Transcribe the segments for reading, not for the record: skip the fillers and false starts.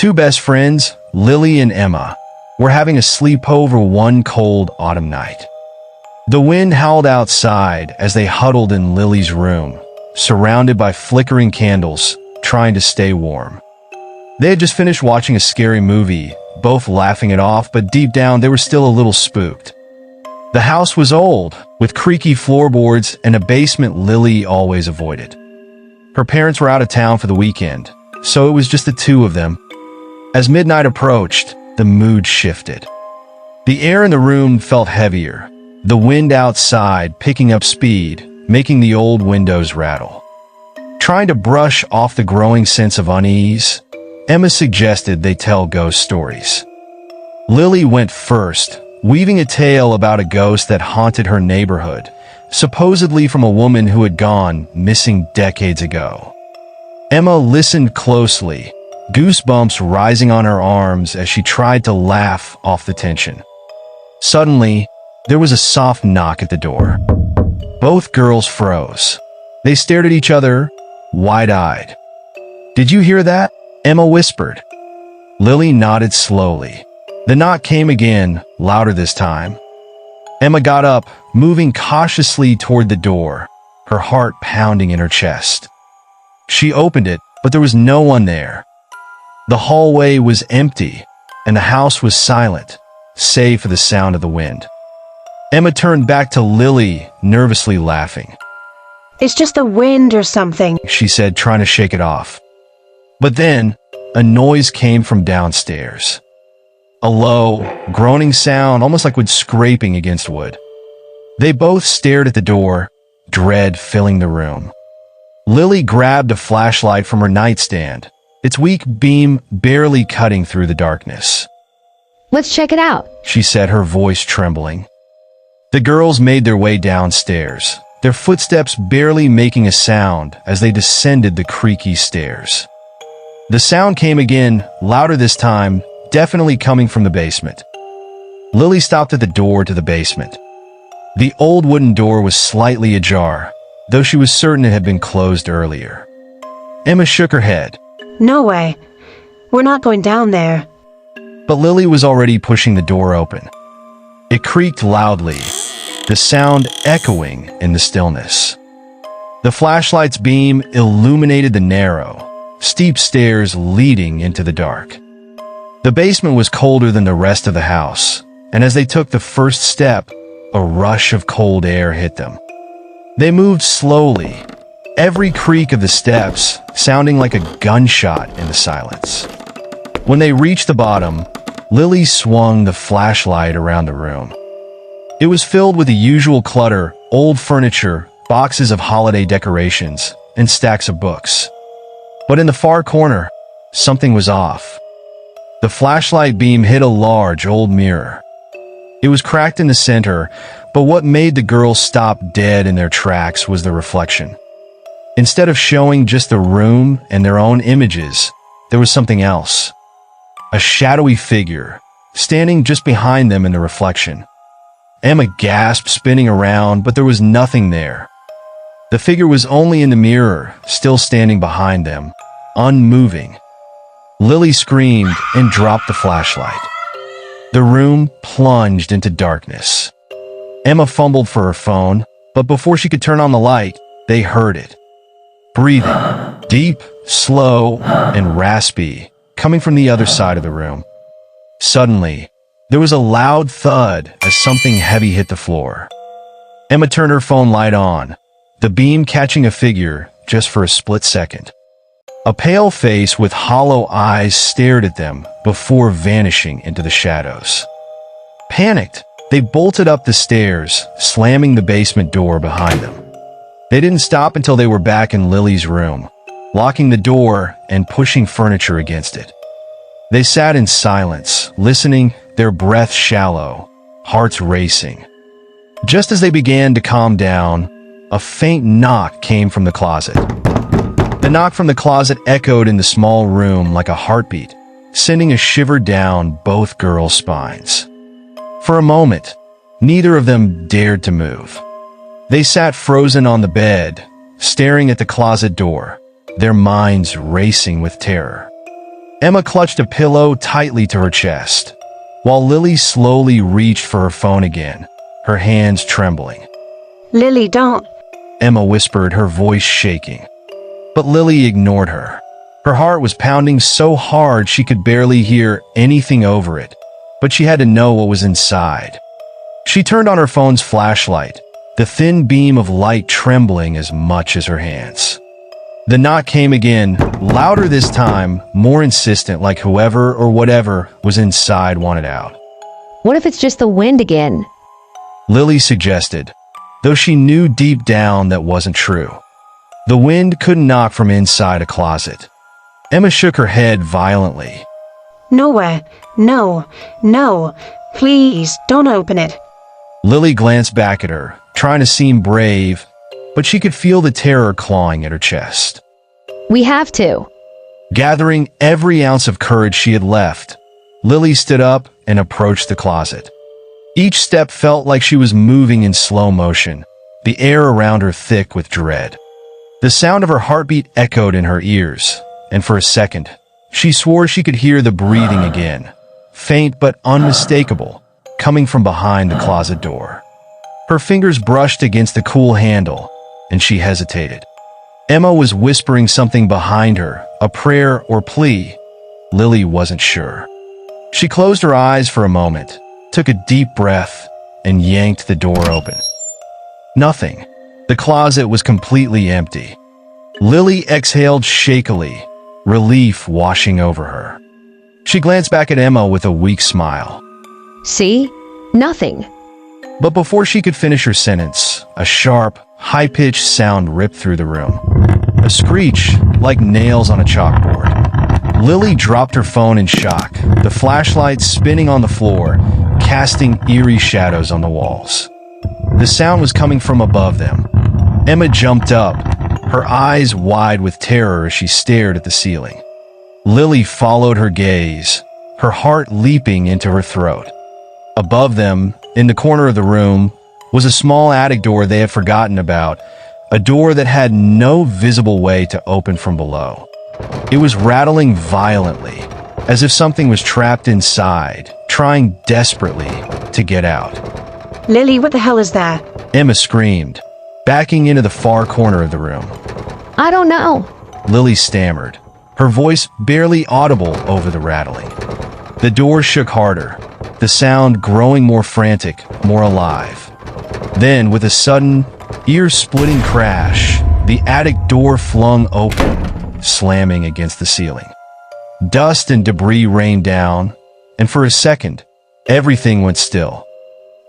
Two best friends, Lily and Emma, were having a sleepover one cold autumn night. The wind howled outside as they huddled in Lily's room, surrounded by flickering candles, trying to stay warm. They had just finished watching a scary movie, both laughing it off, but deep down they were still a little spooked. The house was old, with creaky floorboards and a basement Lily always avoided. Her parents were out of town for the weekend, so it was just the two of them. As midnight approached, the mood shifted. The air in the room felt heavier, the wind outside picking up speed, making the old windows rattle. Trying to brush off the growing sense of unease, Emma suggested they tell ghost stories. Lily went first, weaving a tale about a ghost that haunted her neighborhood, supposedly from a woman who had gone missing decades ago. Emma listened closely, goosebumps rising on her arms as she tried to laugh off the tension. Suddenly, there was a soft knock at the door. Both girls froze. They stared at each other, wide-eyed. "Did you hear that?" Emma whispered. Lily nodded slowly. The knock came again, louder this time. Emma got up, moving cautiously toward the door, her heart pounding in her chest. She opened it, but there was no one there. The hallway was empty, and the house was silent, save for the sound of the wind. Emma turned back to Lily, nervously laughing. "It's just the wind or something," she said, trying to shake it off. But then, a noise came from downstairs. A low, groaning sound, almost like wood scraping against wood. They both stared at the door, dread filling the room. Lily grabbed a flashlight from her nightstand, its weak beam barely cutting through the darkness. "Let's check it out," she said, her voice trembling. The girls made their way downstairs, their footsteps barely making a sound as they descended the creaky stairs. The sound came again, louder this time, definitely coming from the basement. Lily stopped at the door to the basement. The old wooden door was slightly ajar, though she was certain it had been closed earlier. Emma shook her head. "No way. We're not going down there." But Lily was already pushing the door open. It creaked loudly, the sound echoing in the stillness. The flashlight's beam illuminated the narrow, steep stairs leading into the dark. The basement was colder than the rest of the house, and as they took the first step, a rush of cold air hit them. They moved slowly, every creak of the steps sounding like a gunshot in the silence. When they reached the bottom, Lily swung the flashlight around the room. It was filled with the usual clutter, old furniture, boxes of holiday decorations, and stacks of books. But in the far corner, something was off. The flashlight beam hit a large old mirror. It was cracked in the center, but what made the girls stop dead in their tracks was the reflection. Instead of showing just the room and their own images, there was something else. A shadowy figure, standing just behind them in the reflection. Emma gasped, spinning around, but there was nothing there. The figure was only in the mirror, still standing behind them, unmoving. Lily screamed and dropped the flashlight. The room plunged into darkness. Emma fumbled for her phone, but before she could turn on the light, they heard it. Breathing, deep, slow, and raspy, coming from the other side of the room. Suddenly, there was a loud thud as something heavy hit the floor. Emma turned her phone light on, the beam catching a figure just for a split second. A pale face with hollow eyes stared at them before vanishing into the shadows. Panicked, they bolted up the stairs, slamming the basement door behind them. They didn't stop until they were back in Lily's room, locking the door and pushing furniture against it. They sat in silence, listening, their breath shallow, hearts racing. Just as they began to calm down, a faint knock came from the closet. The knock from the closet echoed in the small room like a heartbeat, sending a shiver down both girls' spines. For a moment, neither of them dared to move. They sat frozen on the bed, staring at the closet door, their minds racing with terror. Emma clutched a pillow tightly to her chest, while Lily slowly reached for her phone again, her hands trembling. Lily, don't. Emma whispered, her voice shaking. But Lily ignored her. Her heart was pounding so hard she could barely hear anything over it, but she had to know what was inside. She turned on her phone's flashlight, the thin beam of light trembling as much as her hands. The knock came again, louder this time, more insistent, like whoever or whatever was inside wanted out. What if it's just the wind again? Lily suggested, though she knew deep down that wasn't true. The wind couldn't knock from inside a closet. Emma shook her head violently. Nowhere. No. No. Please, don't open it. Lily glanced back at her, trying to seem brave, but she could feel the terror clawing at her chest. We have to. Gathering every ounce of courage she had left, Lily stood up and approached the closet. Each step felt like she was moving in slow motion, the air around her thick with dread. The sound of her heartbeat echoed in her ears, and for a second, she swore she could hear the breathing again, faint but unmistakable, coming from behind the closet door. Her fingers brushed against the cool handle, and she hesitated. Emma was whispering something behind her, a prayer or plea. Lily wasn't sure. She closed her eyes for a moment, took a deep breath, and yanked the door open. Nothing. The closet was completely empty. Lily exhaled shakily, relief washing over her. She glanced back at Emma with a weak smile. See? Nothing. But before she could finish her sentence, a sharp, high-pitched sound ripped through the room. A screech, like nails on a chalkboard. Lily dropped her phone in shock, the flashlight spinning on the floor, casting eerie shadows on the walls. The sound was coming from above them. Emma jumped up, her eyes wide with terror as she stared at the ceiling. Lily followed her gaze, her heart leaping into her throat. Above them, in the corner of the room, was a small attic door they had forgotten about, a door that had no visible way to open from below. It was rattling violently, as if something was trapped inside, trying desperately to get out. Lily, what the hell is that? Emma screamed, backing into the far corner of the room. I don't know. Lily stammered, her voice barely audible over the rattling. The door shook harder, the sound growing more frantic, more alive. Then, with a sudden, ear-splitting crash, the attic door flung open, slamming against the ceiling. Dust and debris rained down, and for a second, everything went still.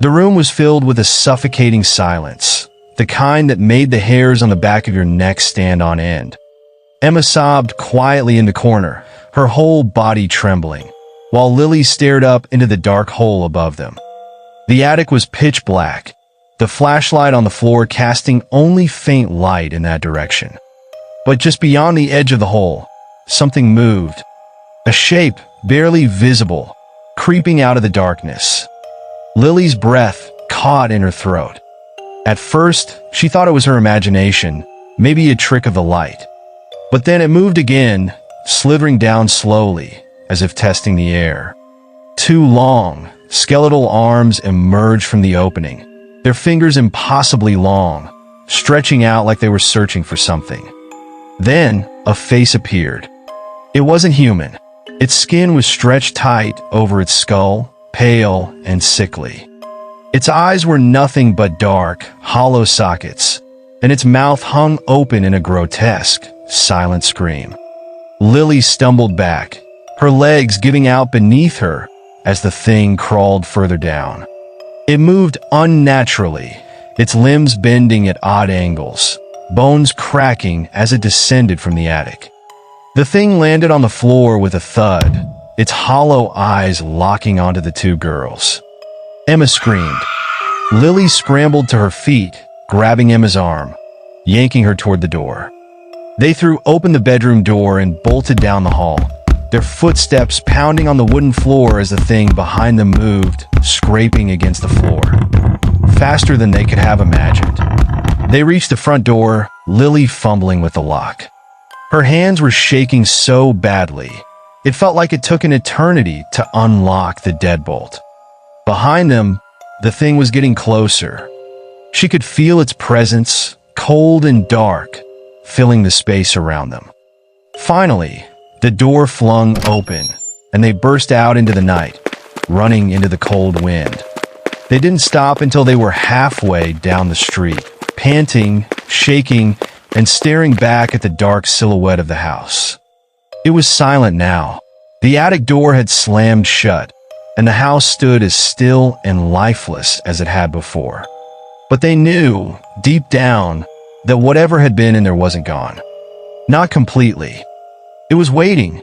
The room was filled with a suffocating silence, the kind that made the hairs on the back of your neck stand on end. Emma sobbed quietly in the corner, her whole body trembling, while Lily stared up into the dark hole above them. The attic was pitch black, the flashlight on the floor casting only faint light in that direction. But just beyond the edge of the hole, something moved. A shape, barely visible, creeping out of the darkness. Lily's breath caught in her throat. At first, she thought it was her imagination, maybe a trick of the light. But then it moved again, slithering down slowly, as if testing the air. Two long, skeletal arms emerged from the opening, their fingers impossibly long, stretching out like they were searching for something. Then, a face appeared. It wasn't human. Its skin was stretched tight over its skull, pale and sickly. Its eyes were nothing but dark, hollow sockets, and its mouth hung open in a grotesque, silent scream. Lily stumbled back, her legs giving out beneath her as the thing crawled further down. It moved unnaturally, its limbs bending at odd angles, bones cracking as it descended from the attic. The thing landed on the floor with a thud, its hollow eyes locking onto the two girls. Emma screamed. Lily scrambled to her feet, grabbing Emma's arm, yanking her toward the door. They threw open the bedroom door and bolted down the hall, their footsteps pounding on the wooden floor as the thing behind them moved, scraping against the floor. Faster than they could have imagined. They reached the front door, Lily fumbling with the lock. Her hands were shaking so badly, It felt like it took an eternity to unlock the deadbolt. Behind them, the thing was getting closer. She could feel its presence, cold and dark, filling the space around them. Finally, the door flung open, and they burst out into the night, running into the cold wind. They didn't stop until they were halfway down the street, panting, shaking, and staring back at the dark silhouette of the house. It was silent now. The attic door had slammed shut, and the house stood as still and lifeless as it had before. But they knew, deep down, that whatever had been in there wasn't gone. Not completely. It was waiting,